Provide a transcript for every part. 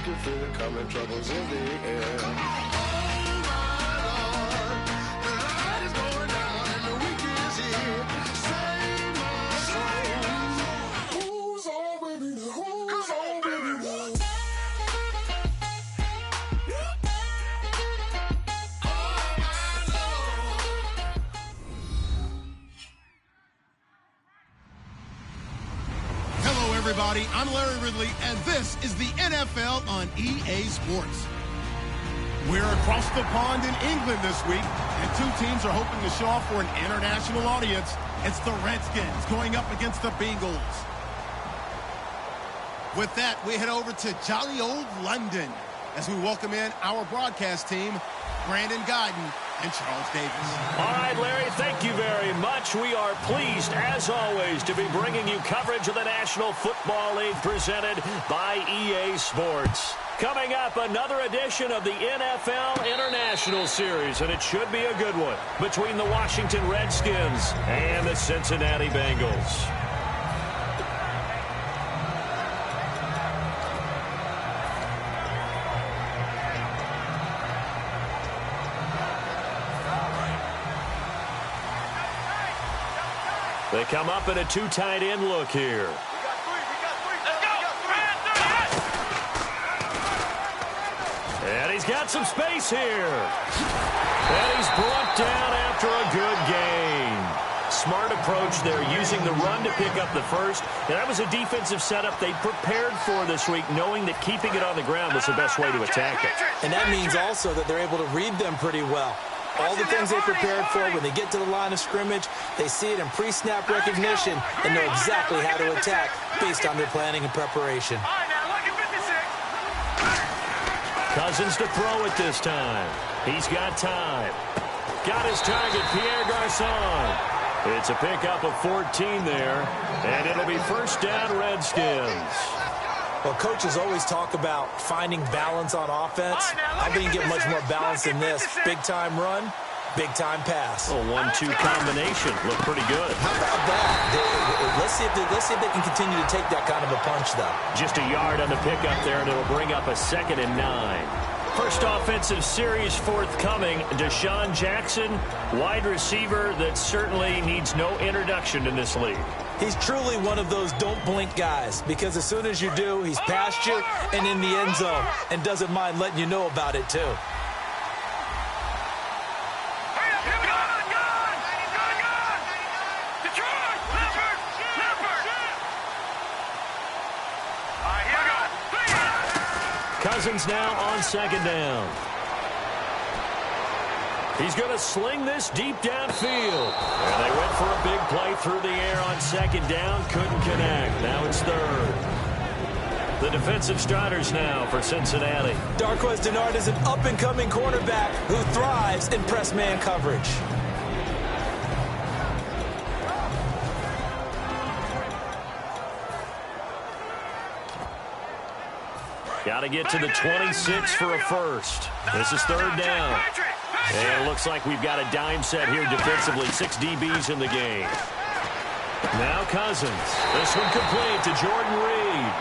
I can feel it coming, troubles in the air. Oh my Lord, the light is going down and the week is here. Save my soul. Who's on with me now? Who's on with me now? Everybody, I'm Larry Ridley, and this is the NFL on EA Sports. We're across the pond in England this week, and two teams are hoping to show off for an international audience. It's the Redskins going up against the Bengals. With that, we head over to jolly old London as we welcome in our broadcast team, Brandon Guyton and Charles Davis. All right, Larry, thank you very much. We are pleased, as always, to be bringing you coverage of the National Football League presented by EA Sports. Coming up, another edition of the NFL International Series, and it should be a good one, between the Washington Redskins and the Cincinnati Bengals. They come up in a two tight end look here. And he's got some space here. And he's brought down after a good gain. Smart approach there, using the run to pick up the first. And that was a defensive setup they prepared for this week, knowing that keeping it on the ground was the best way to attack it. And that means also that they're able to read them pretty well. All the things they prepared for, when they get to the line of scrimmage, they see it in pre-snap recognition and know exactly how to attack based on their planning and preparation. Cousins to throw it this time. He's got time. Got his target, Pierre Garçon. It's a pickup of 14 there, and it'll be first down, Redskins. Well, coaches always talk about finding balance on offense. I think you get much more balance than this. Big-time run, big-time pass. A 1-2 combination. Look pretty good. How about that? Let's see if they can continue to take that kind of a punch, though. Just a yard on the pickup there, and it'll bring up a 2nd and 9. First offensive series forthcoming. Deshaun Jackson, wide receiver that certainly needs no introduction in this league. He's truly one of those don't blink guys, because as soon as you do, he's past you and in the end zone and doesn't mind letting you know about it, too. Cousins now on 2nd down. He's going to sling this deep downfield. And they went for a big play through the air on 2nd down. Couldn't connect. Now it's 3rd. The defensive starters now for Cincinnati. Darqueze Dennard is an up-and-coming cornerback who thrives in press man coverage. Got to get to the 26 for a first. This is 3rd down. And it looks like we've got a dime set here defensively. 6 DBs in the game. Now Cousins. This one complete to Jordan Reed.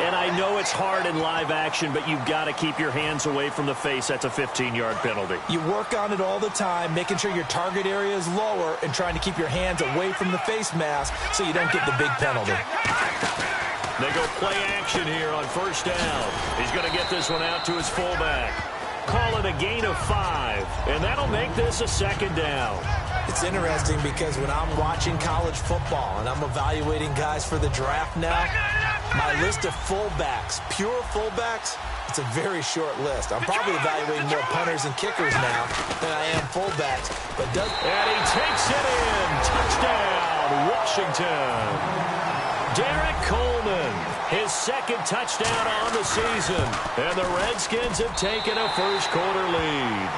And I know it's hard in live action, but you've got to keep your hands away from the face. That's a 15-yard penalty. You work on it all the time, making sure your target area is lower and trying to keep your hands away from the face mask so you don't get the big penalty. They go play action here on 1st down. He's going to get this one out to his fullback. Call it a gain of 5, and that'll make this a 2nd down. It's interesting because when I'm watching college football and I'm evaluating guys for the draft now, my list of fullbacks, pure fullbacks, it's a very short list. I'm probably evaluating more punters and kickers now than I am fullbacks. And he takes it in. Touchdown, Washington. Derek Coleman, his 2nd touchdown on the season. And the Redskins have taken a first-quarter lead.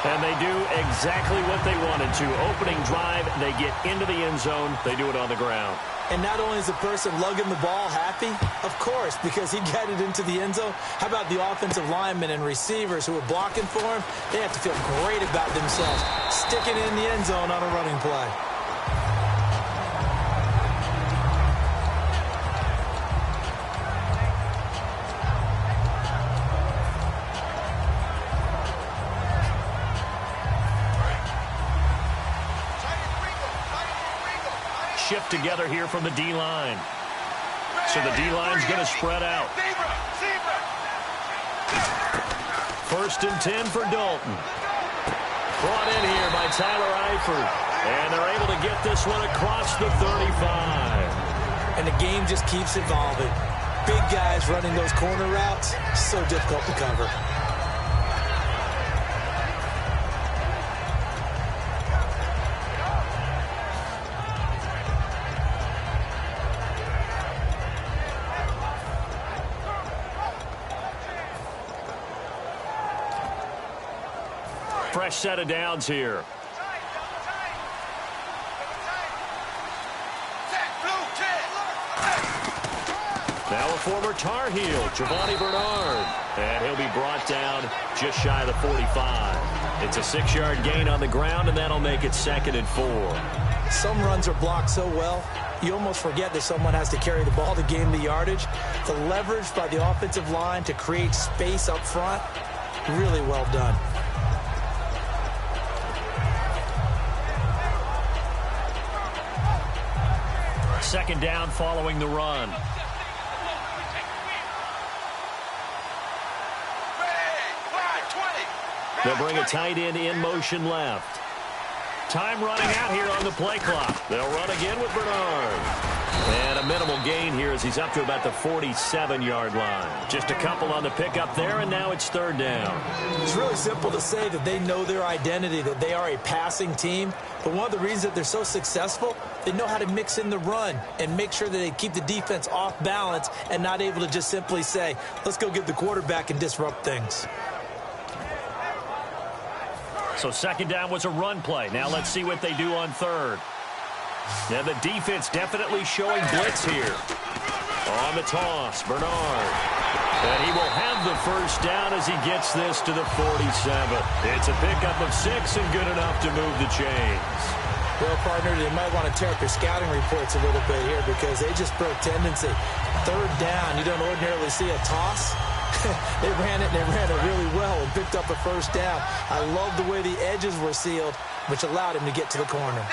And they do exactly what they wanted to. Opening drive, they get into the end zone. They do it on the ground. And not only is the person lugging the ball happy, of course, because he got it into the end zone. How about the offensive linemen and receivers who are blocking for him? They have to feel great about themselves, sticking in the end zone on a running play. shift together here from the D-line. So the D-line's going to spread out. First and 10 for Dalton. Brought in here by Tyler Eifert. And they're able to get this one across the 35. And the game just keeps evolving. Big guys running those corner routes, so difficult to cover. Fresh set of downs here. Now a former Tar Heel, Giovanni Bernard. And he'll be brought down just shy of the 45. It's a 6-yard gain on the ground, and that'll make it 2nd and 4. Some runs are blocked so well, you almost forget that someone has to carry the ball to gain the yardage. The leverage by the offensive line to create space up front, really well done. Second down following the run. They'll bring a tight end in motion left. Time running out here on the play clock. They'll run again with Bernard. And a minimal gain here as he's up to about the 47-yard line. Just a couple on the pickup there, and now it's 3rd down. It's really simple to say that they know their identity, that they are a passing team. But one of the reasons that they're so successful, they know how to mix in the run and make sure that they keep the defense off balance and not able to just simply say, let's go get the quarterback and disrupt things. So 2nd down was a run play. Now let's see what they do on 3rd. Now the defense definitely showing blitz here. On the toss, Bernard. And he will have the 1st down as he gets this to the 47. It's a pickup of 6 and good enough to move the chains. Well, partner, they might want to tear up their scouting reports a little bit here because they just broke tendency. 3rd down, you don't ordinarily see a toss. They ran it, and they ran it really well and picked up a 1st down. I love the way the edges were sealed, which allowed him to get to the corner.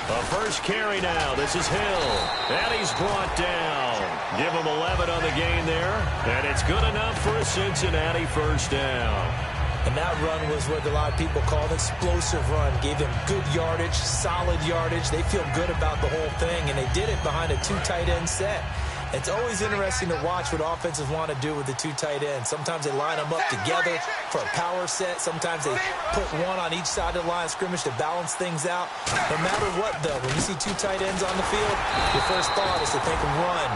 A first carry now. This is Hill. And he's brought down. Give him 11 on the gain there. And it's good enough for a Cincinnati 1st down. And that run was what a lot of people call an explosive run. Gave them good yardage, solid yardage. They feel good about the whole thing, and they did it behind a 2 tight end set. It's always interesting to watch what offenses want to do with the 2 tight ends. Sometimes they line them up together for a power set. Sometimes they put one on each side of the line of scrimmage to balance things out. No matter what, though, when you see 2 tight ends on the field, your first thought is to think of run.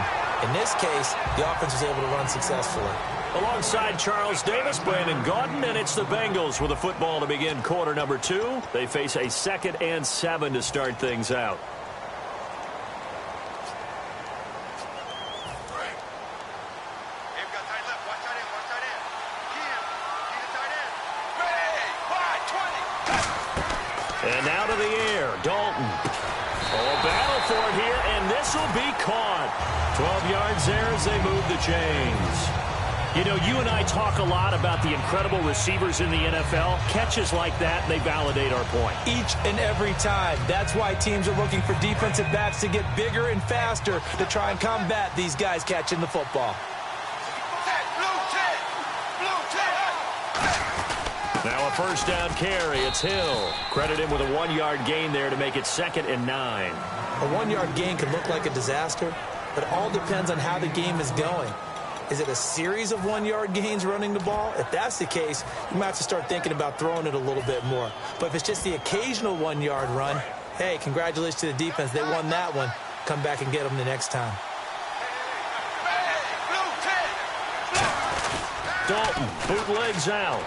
In this case, the offense was able to run successfully. Alongside Charles Davis, Brandon Gaudin, and it's the Bengals with the football to begin quarter number 2. They face a 2nd and 7 to start things out. And now to the air, Dalton. Oh, battle for it here, and this will be caught. 12 yards there as they move the chains. You know, you and I talk a lot about the incredible receivers in the NFL. Catches like that, they validate our point. Each and every time. That's why teams are looking for defensive backs to get bigger and faster to try and combat these guys catching the football. Now a first down carry. It's Hill. Credit him with a 1-yard gain there to make it 2nd and 9. A 1-yard gain can look like a disaster, but it all depends on how the game is going. Is it a series of 1-yard gains running the ball? If that's the case, you might have to start thinking about throwing it a little bit more. But if it's just the occasional 1-yard run, hey, congratulations to the defense. They won that one. Come back and get them the next time. Dalton bootlegs out.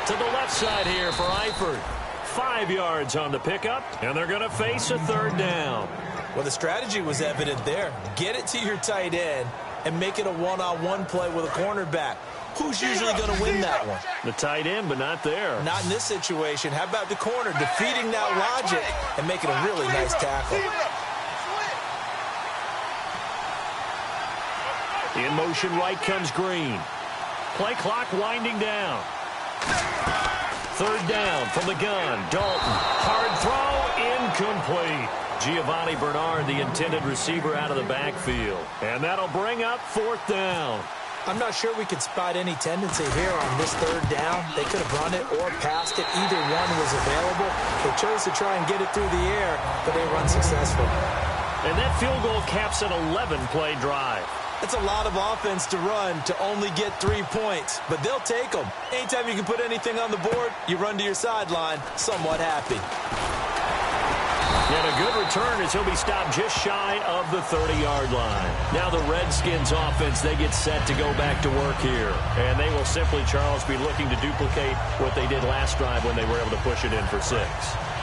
To the left side here for Eifert. 5 yards on the pickup, and they're going to face a 3rd down. Well, the strategy was evident there. Get it to your tight end and make it a one-on-one play with a cornerback. Who's usually going to win that one? The tight end, but not there. Not in this situation. How about the corner defeating that logic and making a really nice tackle? In motion right comes Green. Play clock winding down. Third down from the gun. Dalton. Hard throw. Incomplete. Giovanni Bernard, the intended receiver, out of the backfield. And that'll bring up fourth down. I'm not sure we could spot any tendency here on this third down. They could have run it or passed it. Either one was available. They chose to try and get it through the air, but they were unsuccessful. And that field goal caps an 11-play drive. That's a lot of offense to run to only get 3 points, but they'll take them. Anytime you can put anything on the board, you run to your sideline somewhat happy. And a good return as he'll be stopped just shy of the 30-yard line. Now the Redskins offense, they get set to go back to work here. And they will simply, Charles, be looking to duplicate what they did last drive when they were able to push it in for 6.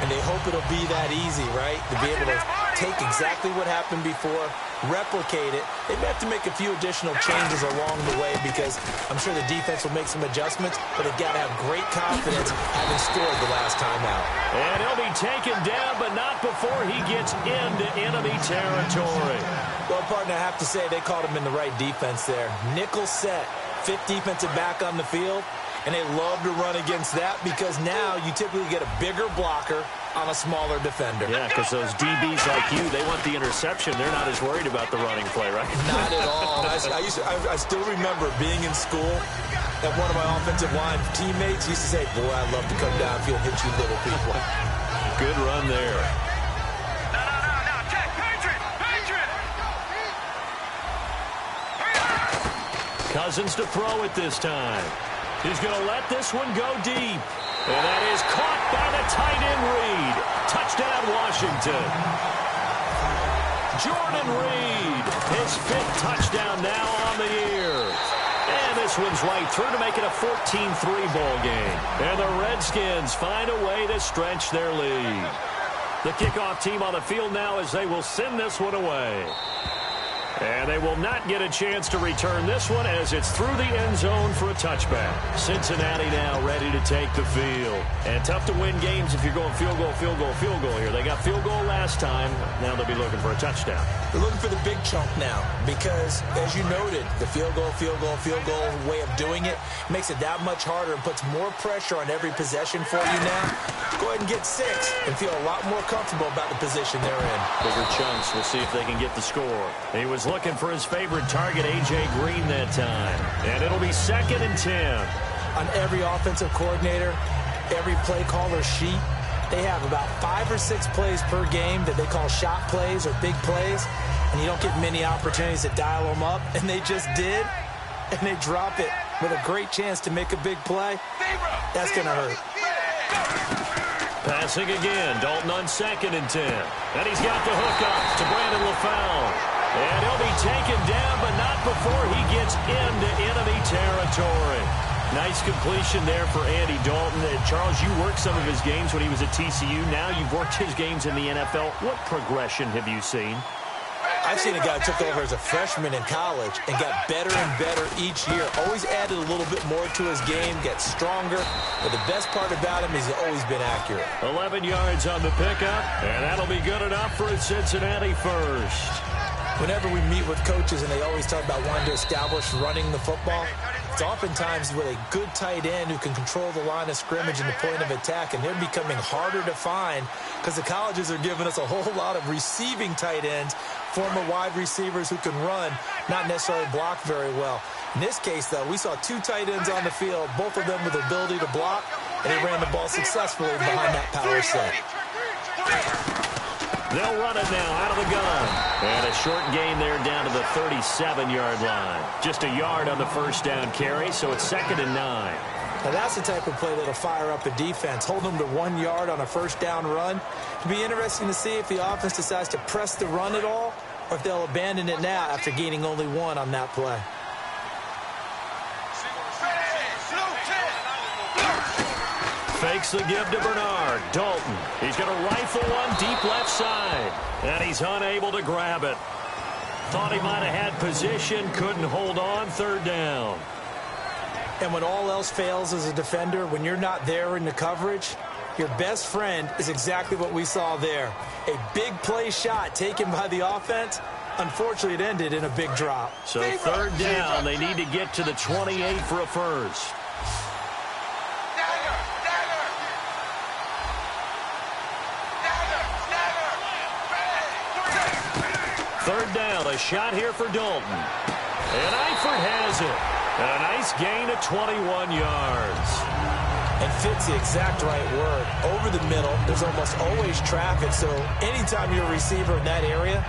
And they hope it'll be that easy, right? To be able to take exactly what happened before, replicate it. They may have to make a few additional changes along the way because I'm sure the defense will make some adjustments, but they've got to have great confidence having scored the last time out. And he'll be taken down, but not before he gets into enemy territory. Well, partner, I have to say they caught him in the right defense there. Nickel set, 5th defensive back on the field. And they love to run against that because now you typically get a bigger blocker on a smaller defender. Yeah, because those DBs like you, they want the interception. They're not as worried about the running play, right? Not at all. I still remember being in school and one of my offensive line teammates used to say, boy, I'd love to come downfield and hit you little people. Good run there. No. Check. Patriot. Cousins to throw it this time. He's going to let this one go deep. And that is caught by the tight end Reed. Touchdown, Washington. Jordan Reed, his 5th touchdown now on the year. And this one's right through to make it a 14-3 ball game. And the Redskins find a way to stretch their lead. The kickoff team on the field now as they will send this one away. And they will not get a chance to return this one as it's through the end zone for a touchback. Cincinnati now ready to take the field. And tough to win games if you're going field goal here. They got field goal last time. Now they'll be looking for a touchdown. They're looking for the big chunk now because, as you noted, the field goal way of doing it makes it that much harder and puts more pressure on every possession for you now. Go ahead and get 6 and feel a lot more comfortable about the position they're in. Bigger chunks. We'll see if they can get the score. He was looking for his favorite target, A.J. Green, that time. And it'll be 2nd and 10. On every offensive coordinator, every play caller sheet, they have about 5 or 6 plays per game that they call shot plays or big plays, and you don't get many opportunities to dial them up, and they just did, and they drop it with a great chance to make a big play. That's going to hurt. Passing again, Dalton on 2nd and 10. And he's got the hookup to Brandon LaFell. And he'll be taken down, but not before he gets into enemy territory. Nice completion there for Andy Dalton. And Charles, you worked some of his games when he was at TCU. Now you've worked his games in the NFL. What progression have you seen? I've seen a guy who took over as a freshman in college and got better and better each year. Always added a little bit more to his game, gets stronger. But the best part about him is he's always been accurate. 11 yards on the pickup, and that'll be good enough for a Cincinnati first. Whenever we meet with coaches and they always talk about wanting to establish running the football, it's oftentimes with a good tight end who can control the line of scrimmage and the point of attack, and they're becoming harder to find because the colleges are giving us a whole lot of receiving tight ends, former wide receivers who can run, not necessarily block very well. In this case, though, we saw 2 tight ends on the field, both of them with the ability to block, and they ran the ball successfully behind that power set. They'll run it now out of the gun. And a short gain there down to the 37-yard line. Just a yard on the first down carry, so it's 2nd and 9. Now that's the type of play that'll fire up a defense. Hold them to 1 yard on a first down run. It'll be interesting to see if the offense decides to press the run at all or if they'll abandon it now after gaining only 1 on that play. Fakes the give to Bernard. Dalton. He's going to rifle one deep left side. And he's unable to grab it. Thought he might have had position. Couldn't hold on. 3rd down. And when all else fails as a defender, when you're not there in the coverage, your best friend is exactly what we saw there. A big play shot taken by the offense, Unfortunately, it ended in a big drop. So third down, they need to get to the 28 for a first. Third down, a shot here for Dalton. And Eifert has it. And a nice gain of 21 yards. And fits the exact right word. Over the middle, there's almost always traffic, so anytime you're a receiver in that area,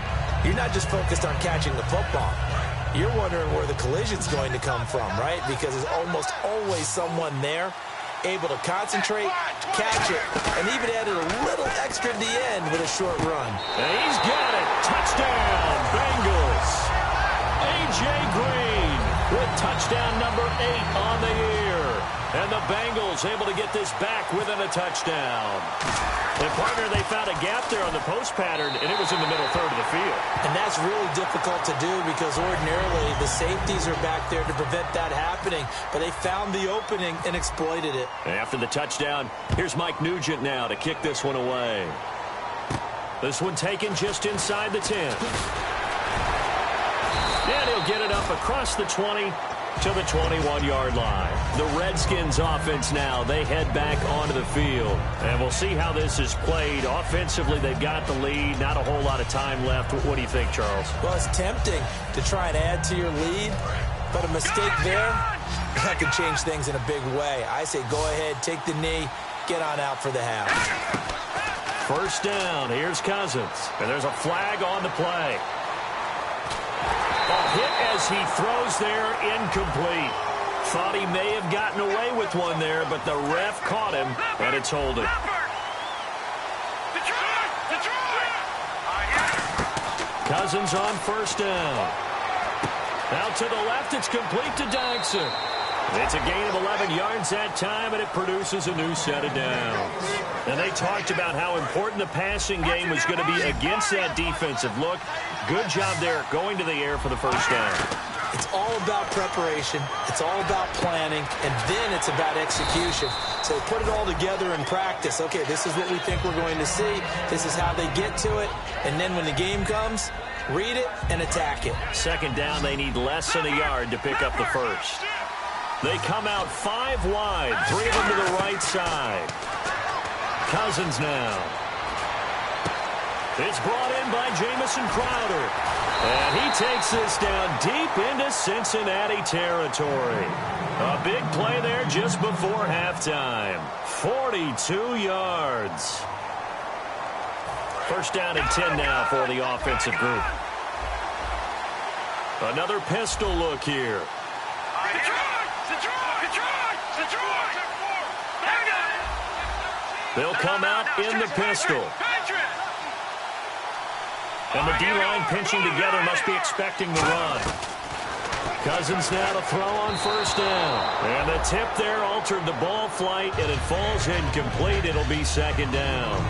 you're not just focused on catching the football. You're wondering where the collision's going to come from, right? Because there's almost always someone there able to concentrate, catch it, and even added a little extra at the end with a short run. And he's got it. Touchdown, Bengals. A.J. Green with touchdown number 8 on the year. And the Bengals able to get this back within a touchdown. And, partner, they found a gap there on the post pattern, and it was in the middle third of the field. And that's really difficult to do because ordinarily the safeties are back there to prevent that happening. But they found the opening and exploited it. After the touchdown, here's Mike Nugent now to kick this one away. This one taken just inside the 10. And he'll get it up across the 20 to the 21-yard line. The Redskins offense now, they head back onto the field. And we'll see how this is played. Offensively, they've got the lead. Not a whole lot of time left. What do you think, Charles? Well, it's tempting to try and add to your lead, but a mistake there, that can change things in a big way. I say go ahead, take the knee, get on out for the half. First down, here's Cousins. And there's a flag on the play. A hit as he throws there, incomplete. Thought he may have gotten away with one there, but the ref caught him, and it's holding. Cousins on first down. Out to the left, it's complete to Dykson. It's a gain of 11 yards that time, and it produces a new set of downs. And they talked about how important the passing game was going to be against that defensive look. Good job there going to the air for the first down. It's all about preparation. It's all about planning, and then it's about execution. So put it all together in practice. Okay, this is what we think we're going to see. This is how they get to it. And then when the game comes, read it and attack it. Second down, they need less than a yard to pick up the first. They come out 5 wide, 3 of them to the right side. Cousins now. It's brought in by Jamison Crowder. And he takes this down deep into Cincinnati territory. A big play there just before halftime. 42 yards. First down and 10 now for the offensive group. Another pistol look here. They'll come out in the pistol. And the D-line pinching together must be expecting the run. Cousins now to throw on first down. And the tip there altered the ball flight, and it falls incomplete. It'll be second down.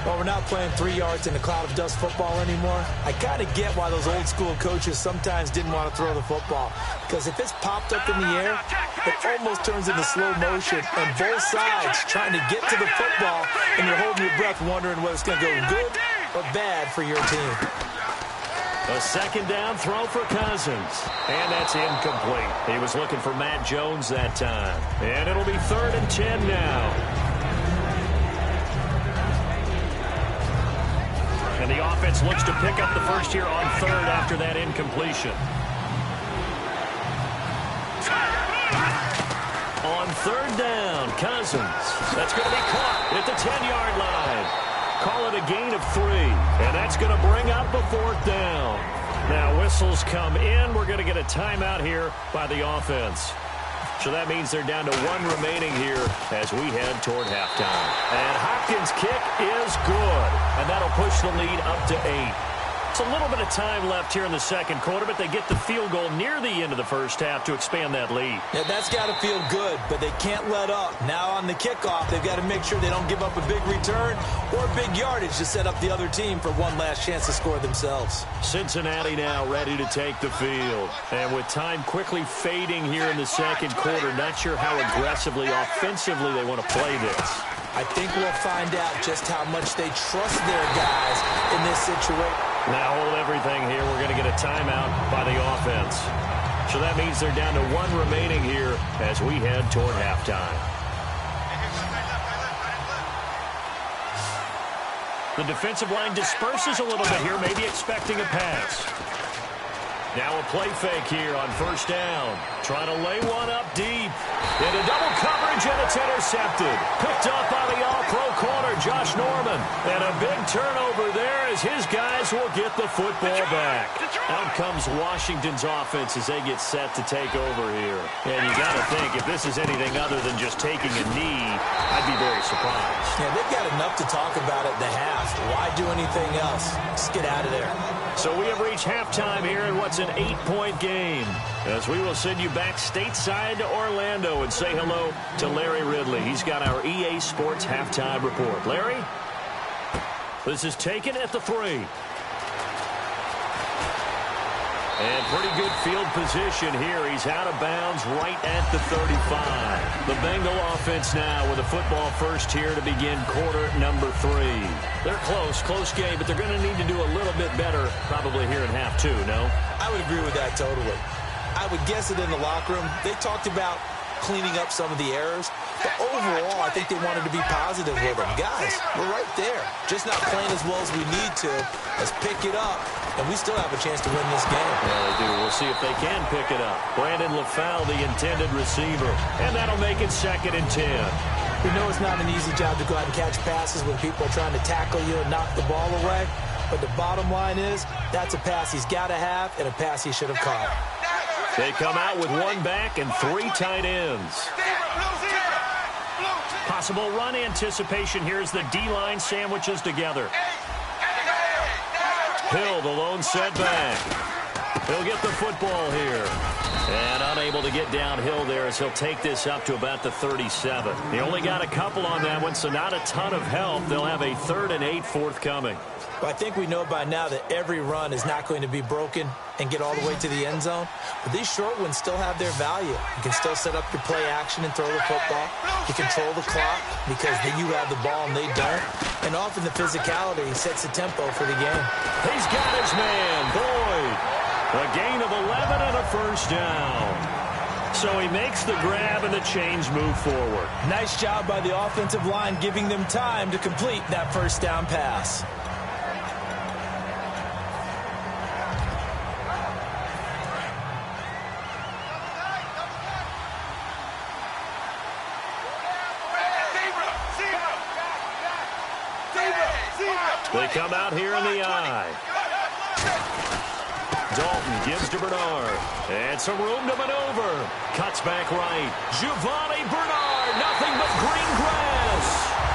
Well, we're not playing 3 yards in a cloud of dust football anymore. I kind of get why those old school coaches sometimes didn't want to throw the football. Because if it's popped up in the air, it almost turns into slow motion. And both sides trying to get to the football, and you're holding your breath wondering whether it's going to go good or bad for your team. A second down throw for Cousins. And that's incomplete. He was looking for Matt Jones that time. And it'll be 3rd and 10 now. And the offense looks to pick up the first here on 3rd after that incompletion. On 3rd down, Cousins. That's going to be caught at the 10-yard line. Call it a gain of 3. And that's going to bring up a 4th down. Now whistles come in. We're going to get a timeout here by the offense. So that means they're down to 1 remaining here as we head toward halftime. And Hopkins' kick is good. And that'll push the lead up to 8. It's a little bit of time left here in the second quarter, but they get the field goal near the end of the first half to expand that lead. Yeah, that's got to feel good, but they can't let up. Now on the kickoff, they've got to make sure they don't give up a big return or big yardage to set up the other team for one last chance to score themselves. Cincinnati now ready to take the field. And with time quickly fading here in the second quarter, not sure how aggressively, offensively they want to play this. I think we'll find out just how much they trust their guys in this situation. Now hold everything here. We're going to get a timeout by the offense. So that means they're down to 1 remaining here as we head toward halftime. The defensive line disperses a little bit here, maybe expecting a pass. Now a play fake here on first down. Trying to lay one up deep. Into double coverage, and it's intercepted. Picked up by the all-pro corner, Josh Norman. And a big turnover there as his guys will get the football back. Out comes Washington's offense as they get set to take over here. And you got to think, if this is anything other than just taking a knee, I'd be very surprised. Yeah, they've got enough to talk about at the half. Why do anything else? Just get out of there. So we have reached halftime here in what's an 8-point game. As we will send you back stateside to Orlando and say hello to Larry Ridley. He's got our EA Sports halftime report. Larry? This is taken at the 3. And pretty good field position here. He's out of bounds right at the 35. The Bengal offense now with a football first here to begin quarter number 3. They're close game, but they're going to need to do a little bit better probably here in half 2, no? I would agree with that totally. I would guess it in the locker room. They talked about cleaning up some of the errors. But overall, I think they wanted to be positive with them. Guys, we're right there. Just not playing as well as we need to. Let's pick it up, and we still have a chance to win this game. Yeah, they do. We'll see if they can pick it up. Brandon LaFau, the intended receiver. And that'll make it 2nd and 10. We know it's not an easy job to go out and catch passes when people are trying to tackle you and knock the ball away. But the bottom line is, that's a pass he's got to have and a pass he should have caught. They come out with 1 back and 3 tight ends. Possible run anticipation here as the D-line sandwiches together. Hill, the lone setback. He'll get the football here. And unable to get downhill there as he'll take this up to about the 37. He only got a couple on that one, so not a ton of help. They'll have a 3rd and 8 forthcoming. Well, I think we know by now that every run is not going to be broken and get all the way to the end zone. But these short ones still have their value. You can still set up your play action and throw the football. You control the clock because then you have the ball and they don't. And often the physicality sets the tempo for the game. He's got his man, Boyd. A gain of 11 and a first down. So he makes the grab and the chains move forward. Nice job by the offensive line giving them time to complete that first down pass. They come out here in the eye. Dalton gives to Bernard. And some room to maneuver. Cuts back right. Giovanni Bernard. Nothing but green grass.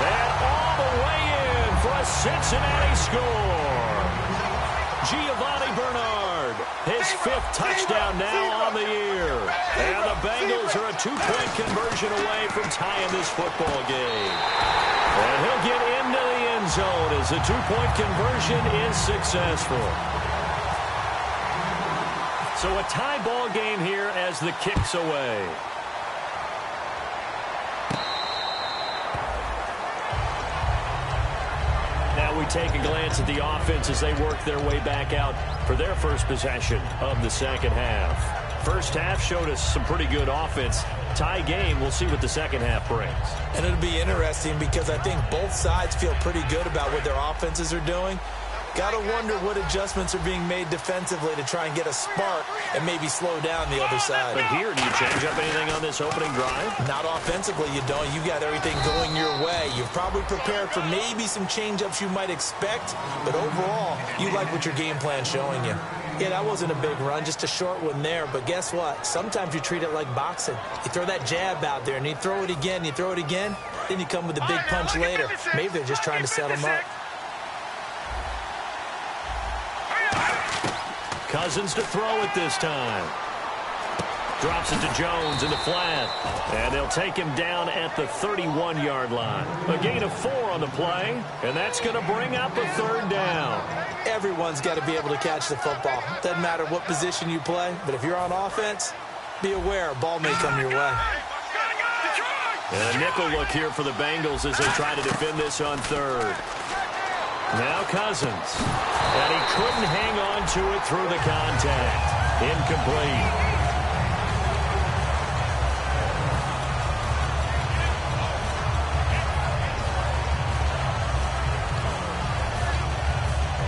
And all the way in for a Cincinnati score. Giovanni Bernard. His 5th touchdown now on the year. And the Bengals are a 2-point conversion away from tying this football game. And he'll get into the end zone as the 2-point conversion is successful. So a tie ball game here as the kick's away. Now we take a glance at the offense as they work their way back out for their first possession of the second half. First half showed us some pretty good offense. Tie game, we'll see what the second half brings. And it'll be interesting because I think both sides feel pretty good about what their offenses are doing. Got to wonder what adjustments are being made defensively to try and get a spark and maybe slow down the other side. But here, do you change up anything on this opening drive? Not offensively, you don't. You got everything going your way. You've probably prepared for maybe some change-ups you might expect, but overall, you like what your game plan's showing you. Yeah, that wasn't a big run, just a short one there, but guess what? Sometimes you treat it like boxing. You throw that jab out there, and you throw it again, then you come with a big punch later. Maybe they're just trying to set them up. Cousins to throw it this time. Drops it to Jones in the flat. And they'll take him down at the 31-yard line. A gain of 4 on the play, and that's going to bring up a 3rd down. Everyone's got to be able to catch the football. Doesn't matter what position you play, but if you're on offense, be aware a ball may come your way. And a nickel look here for the Bengals as they try to defend this on 3rd. Now Cousins. And he couldn't hang on to it through the contact. Incomplete.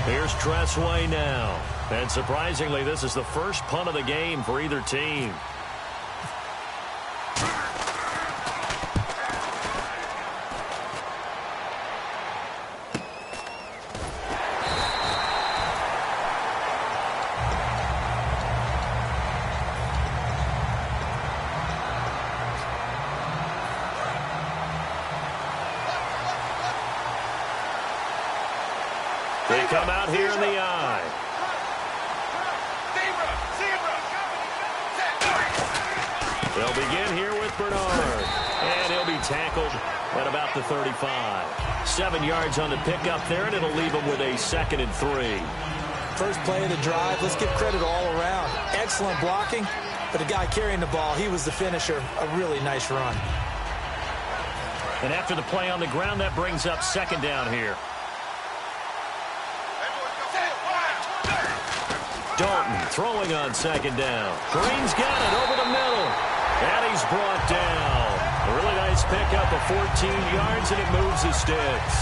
Here's Tressway now. And surprisingly, this is the first punt of the game for either team. They come out here in the eye. They'll begin here with Bernard. And he'll be tackled at about the 35. 7 yards on the pickup there, and it'll leave him with a 2nd and 3. First play of the drive, let's give credit all around. Excellent blocking, but the guy carrying the ball, he was the finisher. A really nice run. And after the play on the ground, that brings up 2nd down here. Dalton throwing on 2nd down. Green's got it over the middle. And he's brought down. A really nice pickup of 14 yards, and it moves the sticks.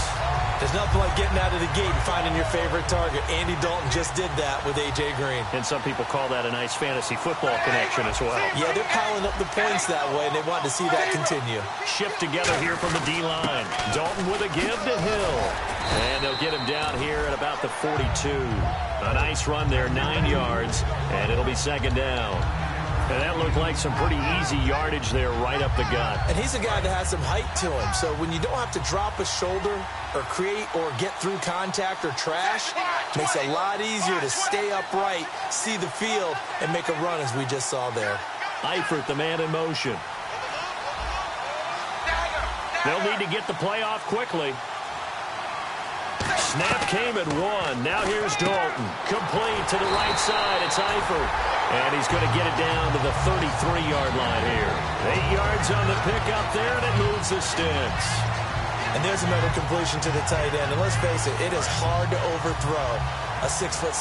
There's nothing like getting out of the gate and finding your favorite target. Andy Dalton just did that with A.J. Green. And some people call that a nice fantasy football connection as well. Yeah, they're piling up the points that way, and they want to see that continue. Shift together here from the D-line. Dalton with a give to Hill. And they'll get him down here at about the 42. A nice run there, 9 yards, and it'll be 2nd down. And that looked like some pretty easy yardage there right up the gut. And he's a guy that has some height to him, so when you don't have to drop a shoulder or create or get through contact or trash, it makes it a lot easier to stay upright, see the field, and make a run as we just saw there. Eifert, the man in motion. They'll need to get the play off quickly. Snap came at 1. Now here's Dalton. Complete to the right side. It's Eifert. And he's going to get it down to the 33-yard line here. 8 yards on the pickup there, and it moves the sticks. And there's another completion to the tight end. And let's face it is hard to overthrow a 6'6"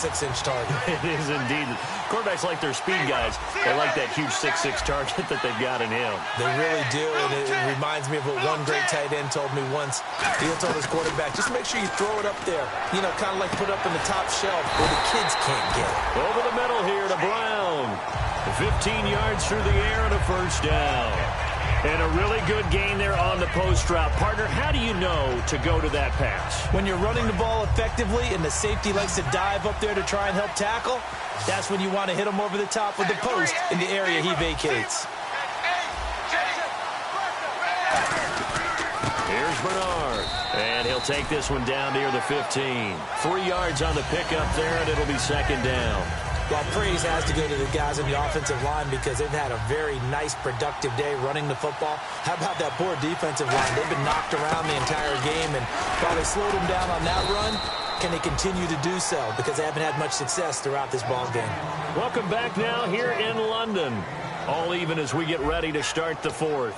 target. It is indeed. Quarterbacks like their speed guys. They like that huge 6'6" target that they've got in him. They really do, and it reminds me of what one great tight end told me once. He told his quarterback, just make sure you throw it up there. You know, kind of like put it up in the top shelf where the kids can't get it. Over the middle here to Brown. 15 yards through the air and a 1st down. And a really good gain there on the post route. Partner, how do you know to go to that pass? When you're running the ball effectively and the safety likes to dive up there to try and help tackle, that's when you want to hit him over the top with the post in the area he vacates. Here's Bernard. And he'll take this one down near the 15. 3 yards on the pickup there, and it'll be 2nd down. Well, praise has to go to the guys in the offensive line because they've had a very nice, productive day running the football. How about that poor defensive line? They've been knocked around the entire game, and while they slowed them down on that run, can they continue to do so? Because they haven't had much success throughout this ball game. Welcome back now here in London. All even as we get ready to start the 4th.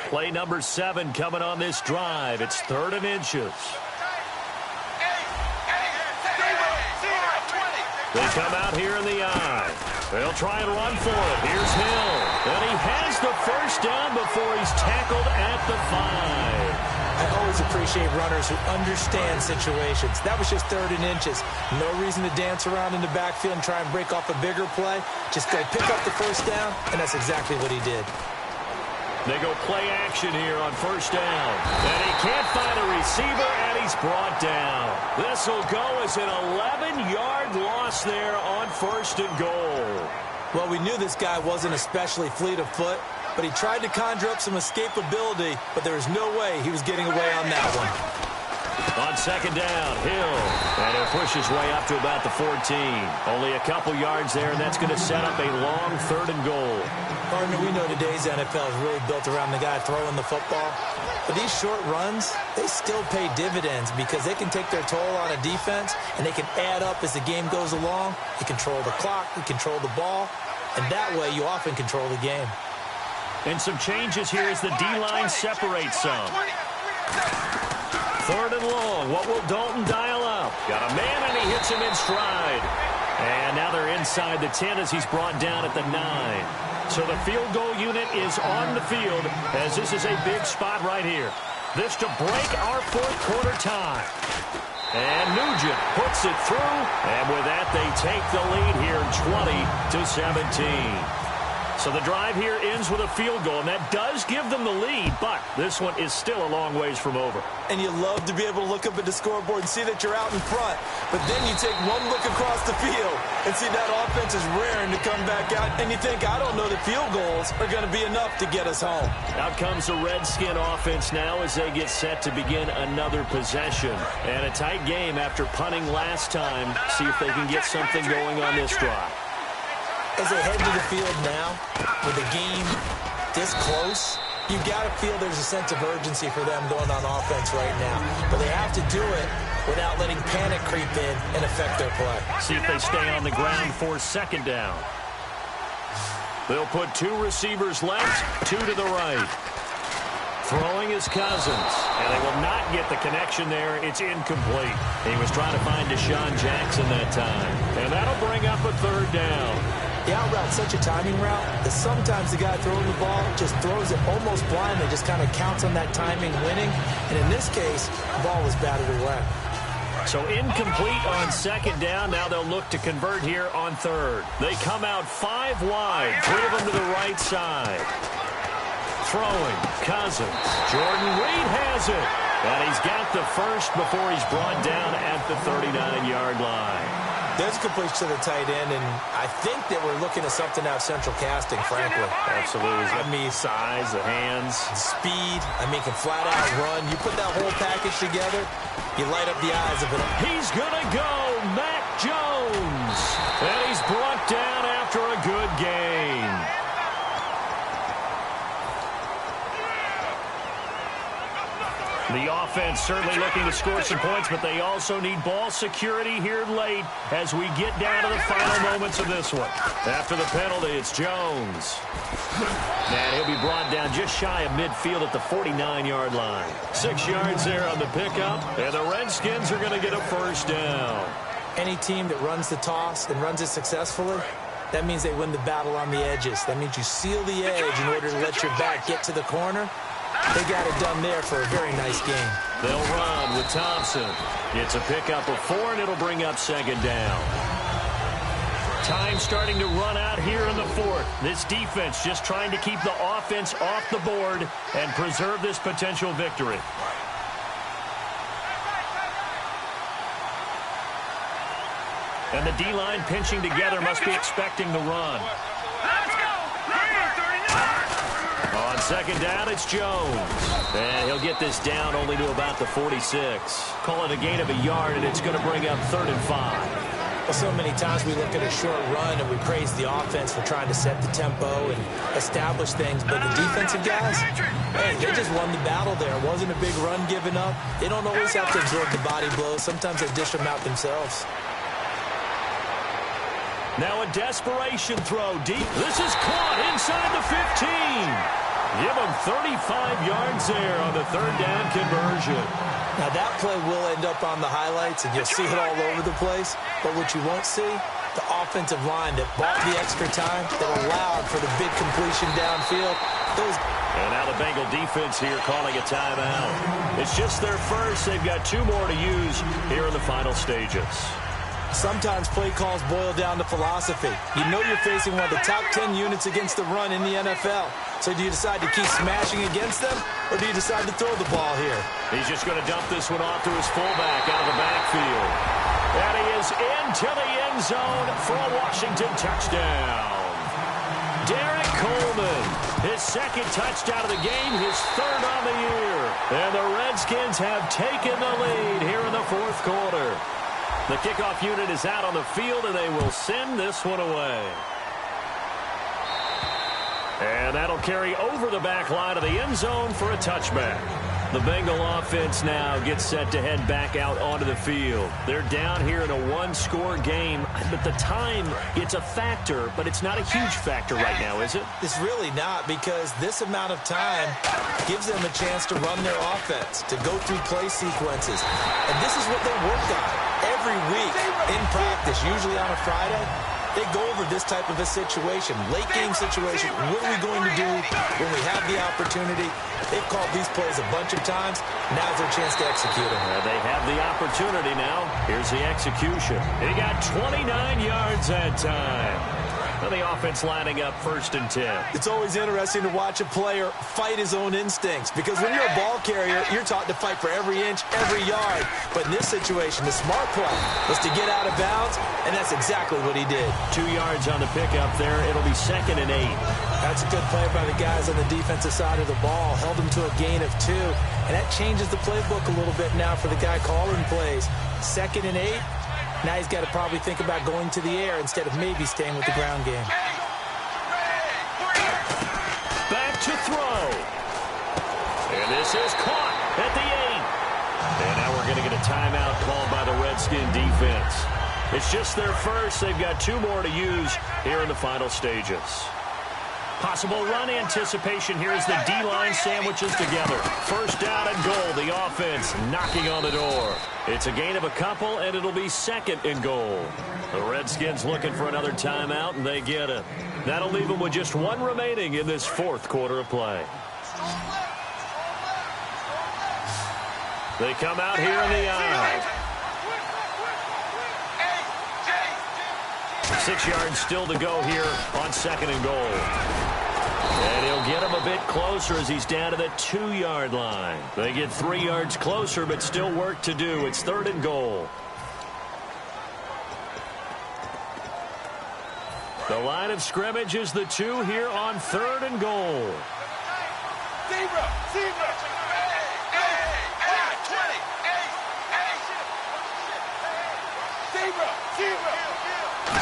Play number 7 coming on this drive. It's 3rd and inches. They come out here in the eye. They'll try and run for it. Here's Hill. And he has the 1st down before he's tackled at the 5. I always appreciate runners who understand situations. That was just 3rd and inches. No reason to dance around in the backfield and try and break off a bigger play. Just go pick up the 1st down, and that's exactly what he did. They go play action here on 1st down. And he can't find a receiver, and he's brought down. This will go as an 11-yard loss there on 1st and goal. Well, we knew this guy wasn't especially fleet of foot, but he tried to conjure up some escapability, but there was no way he was getting away on that one. On 2nd down, Hill. And he'll push his way up to about the 14. Only a couple yards there, and that's going to set up a long 3rd and goal. Well, Gardner, we know today's NFL is really built around the guy throwing the football. But these short runs, they still pay dividends because they can take their toll on a defense, and they can add up as the game goes along. You control the clock, you control the ball, and that way you often control the game. And some changes here as the D-line separates some. Third and long. What will Dalton dial up? Got a man, and he hits him in stride. And now they're inside the 10 as he's brought down at the 9. So the field goal unit is on the field as this is a big spot right here. This to break our fourth quarter tie. And Nugent puts it through. And with that, they take the lead here 20-17. So the drive here ends with a field goal, and that does give them the lead, but this one is still a long ways from over. And you love to be able to look up at the scoreboard and see that you're out in front, but then you take one look across the field and see that offense is raring to come back out, and you think, I don't know that field goals are going to be enough to get us home. Out comes the Redskin offense now as they get set to begin another possession. And a tight game after punting last time. See if they can get something going on this drive. As they head to the field now, with the game this close, you've got to feel there's a sense of urgency for them going on offense right now. But they have to do it without letting panic creep in and affect their play. See if they stay on the ground for second down. They'll put two receivers left, two to the right. Throwing is Cousins, and they will not get the connection there. It's incomplete. He was trying to find Deshaun Jackson that time. And that'll bring up a third down. The out route's such a timing route that sometimes the guy throwing the ball just throws it almost blindly, just kind of counts on that timing winning. And in this case, the ball was batted away. So incomplete on second down. Now they'll look to convert here on third. They come out 5 wide, 3 of them to the right side. Throwing, Cousins. Jordan Reed has it. And he's got the first before he's brought down at the 39-yard line. There's a completion to the tight end, and I think that we're looking at something out of central casting, frankly. Absolutely. I mean, size, the hands. Speed. I mean, can flat out run. You put that whole package together, you light up the eyes of it. He's going to go, Mac Jones. And he's brought down after a good gain. The offense certainly looking to score some points, but they also need ball security here late as we get down to the final moments of this one. After the penalty, it's Jones. And he'll be brought down just shy of midfield at the 49-yard line. 6 yards there on the pickup, and the Redskins are going to get a first down. Any team that runs the toss and runs it successfully, that means they win the battle on the edges. That means you seal the edge in order to let your back get to the corner. They got it done there for a very nice game. They'll run with Thompson. It's a pickup of 4, and it'll bring up second down. Time starting to run out here in the fourth. This defense just trying to keep the offense off the board and preserve this potential victory. And the D-line pinching together must be expecting the run. On second down, it's Jones. And he'll get this down only to about the 46. Call it a gain of a yard, and it's going to bring up 3rd and 5. Well, so many times we look at a short run and we praise the offense for trying to set the tempo and establish things. But the defensive guys, hey, they just won the battle there. It wasn't a big run given up. They don't always have to absorb the body blows. Sometimes they dish them out themselves. Now a desperation throw deep. This is caught inside the 15. Give them 35 yards there on the 3rd down conversion. Now that play will end up on the highlights, and you'll see it all over the place. But what you won't see, the offensive line that bought the extra time, that allowed for the big completion downfield. And now the Bengal defense here calling a timeout. It's just their first. They've got 2 more to use here in the final stages. Sometimes play calls boil down to philosophy. You know you're facing one of the top 10 units against the run in the NFL. So do you decide to keep smashing against them, or do you decide to throw the ball here? He's just going to dump this one off to his fullback out of the backfield. And he is into the end zone for a Washington touchdown. Derek Coleman, his 2nd touchdown of the game, his 3rd on the year. And the Redskins have taken the lead here in the 4th quarter. The kickoff unit is out on the field, and they will send this one away. And that'll carry over the back line of the end zone for a touchback. The Bengal offense now gets set to head back out onto the field. They're down here in a one-score game, but the time, it's a factor, but it's not a huge factor right now, is it? It's really not, because this amount of time gives them a chance to run their offense, to go through play sequences. And this is what they work on every week in practice, usually on a Friday. They go over this type of a situation, late-game situation. What are we going to do when we have the opportunity? They've called these plays a bunch of times. Now's their chance to execute them. They have the opportunity now. Here's the execution. He got 29 yards that time. And the offense lining up 1st and 10. It's always interesting to watch a player fight his own instincts, because when you're a ball carrier, you're taught to fight for every inch, every yard. But in this situation, the smart play was to get out of bounds, and that's exactly what he did. 2 yards on the pickup there. It'll be 2nd and 8. That's a good play by the guys on the defensive side of the ball. Held them to a gain of 2, and that changes the playbook a little bit now for the guy calling plays. 2nd and 8. Now he's got to probably think about going to the air instead of maybe staying with the ground game. Back to throw. And this is caught at the 8. And now we're going to get a timeout called by the Redskin defense. It's just their first. They've got 2 more to use here in the final stages. Possible run anticipation here as the D-line sandwiches together. 1st down and goal. The offense knocking on the door. It's a gain of a couple, and it'll be 2nd and goal. The Redskins looking for another timeout, and they get it. That'll leave them with just 1 remaining in this 4th quarter of play. They come out here in the eye. 6 yards still to go here on 2nd and goal. And he'll get him a bit closer as he's down to the 2-yard line. They get 3 yards closer, but still work to do. It's 3rd and goal. The line of scrimmage is the 2 here on 3rd and goal.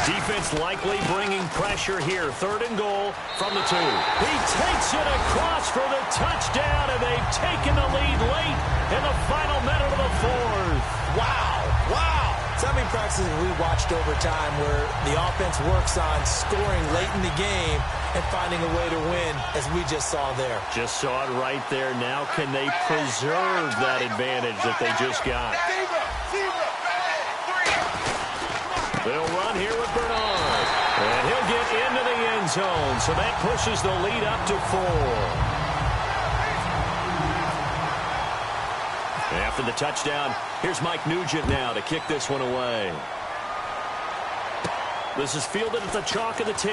Defense likely bringing pressure here. 3rd and goal from the 2. He takes it across for the touchdown, and they've taken the lead late in the final minute of the 4th. Wow. So many practices we watched over time where the offense works on scoring late in the game and finding a way to win, as we just saw there. Just saw it right there. Now can they preserve that advantage that they just got? They'll run here with Bernard. And he'll get into the end zone. So that pushes the lead up to 4. After the touchdown, here's Mike Nugent now to kick this one away. This is fielded at the chalk of the 10.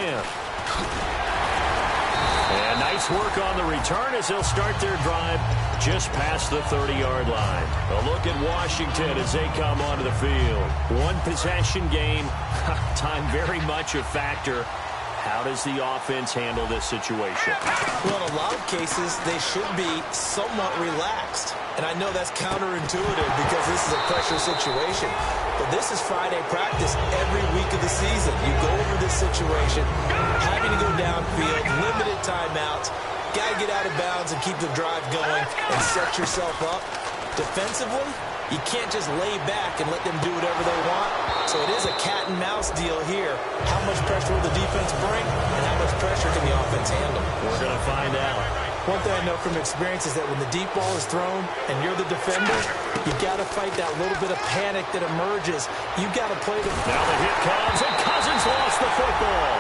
And nice work on the return as they'll start their drive just past the 30-yard line. A look at Washington as they come onto the field. 1 possession game. Time very much a factor. How does the offense handle this situation? Well, in a lot of cases, they should be somewhat relaxed. And I know that's counterintuitive because this is a pressure situation. But this is Friday practice every week of the season. You go over this situation, having to go downfield, limited timeouts, got to get out of bounds and keep the drive going and set yourself up. Defensively, you can't just lay back and let them do whatever they want. So it is a cat and mouse deal here. How much pressure will the defense bring, and how much pressure can the offense handle? We're going to find out. One thing I know from experience is that when the deep ball is thrown and you're the defender, you got to fight that little bit of panic that emerges. You got to play the... Now the hit comes, and Cousins lost the football.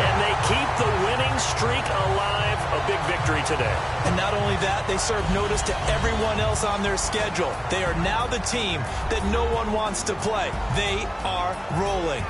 And they keep the winning streak alive. A big victory today. And not only that, they serve notice to everyone else on their schedule. They are now the team that no one wants to play. They are rolling.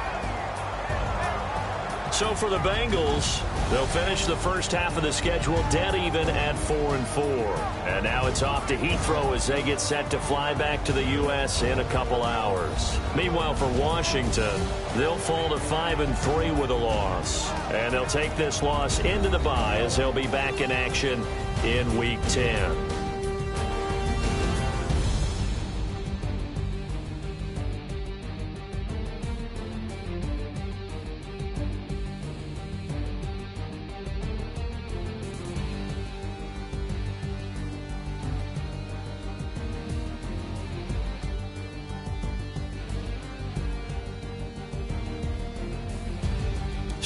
So for the Bengals, they'll finish the first half of the schedule dead even at 4-4. And now it's off to Heathrow as they get set to fly back to the U.S. in a couple hours. Meanwhile, for Washington, they'll fall to 5-3 with a loss. And they'll take this loss into the bye as they'll be back in action in Week 10.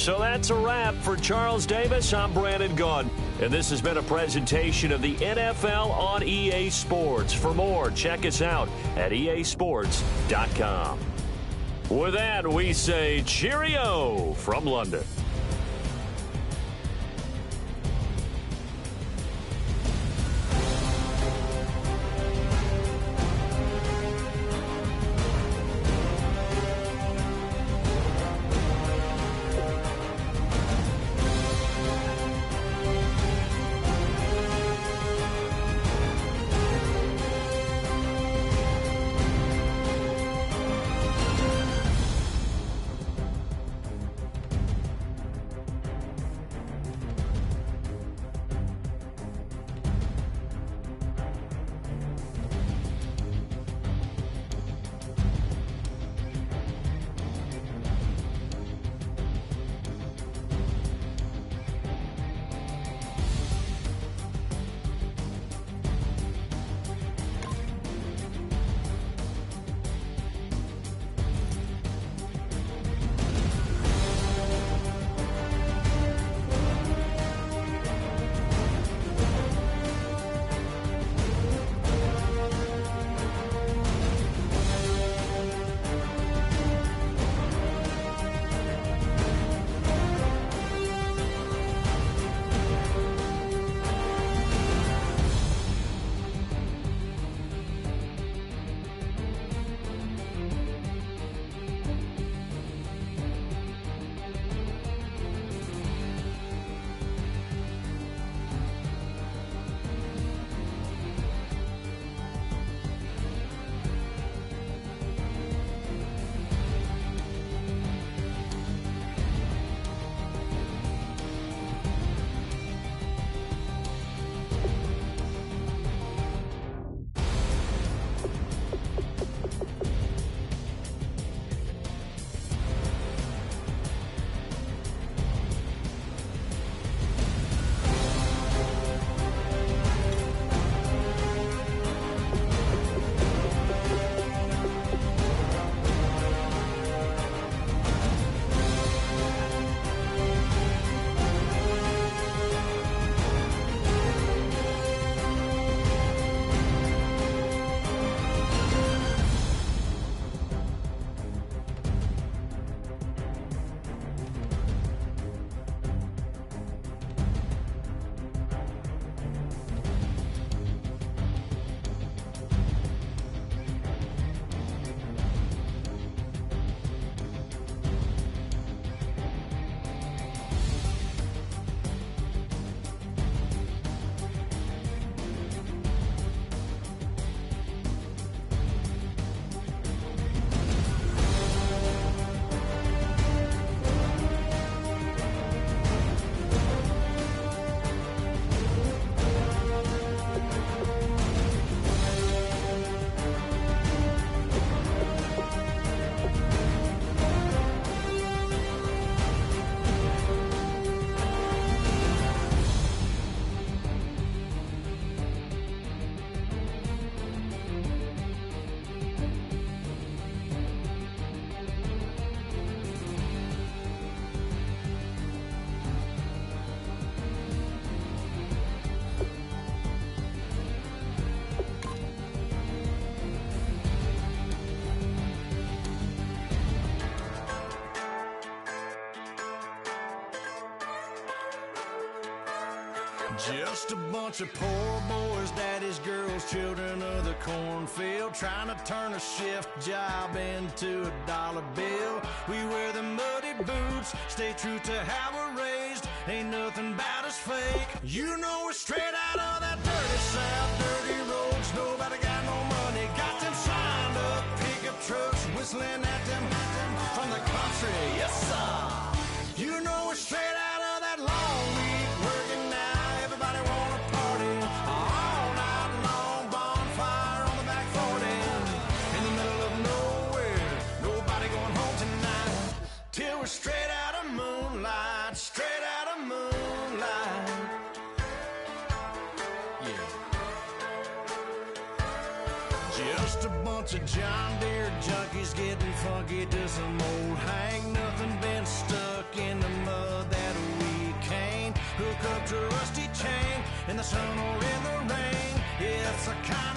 So that's a wrap for Charles Davis. I'm Brandon Gunn, and this has been a presentation of the NFL on EA Sports. For more, check us out at easports.com. With that, we say cheerio from London. Just a bunch of poor boys, daddy's girls, children of the cornfield, trying to turn a shift job into a dollar bill. We wear the muddy boots, stay true to how we're raised. Ain't nothing about us fake. You know we're straight out of that dirty south, dirty roads. Nobody got no money, got them signed up pickup trucks, whistling at them from the country. Yes, sir. You know we're straight out of that long week working now. Everybody wanna party all night long, bonfire on the back 40 in the middle of nowhere. Nobody going home tonight till we're straight out of moonlight, straight out of moonlight. Yeah. Just a bunch of John Deere junkies getting funky to some old hang. Nothing been stuck in the mud that we can't hook up to a rusty chain in the sun or in the rain. It's a kind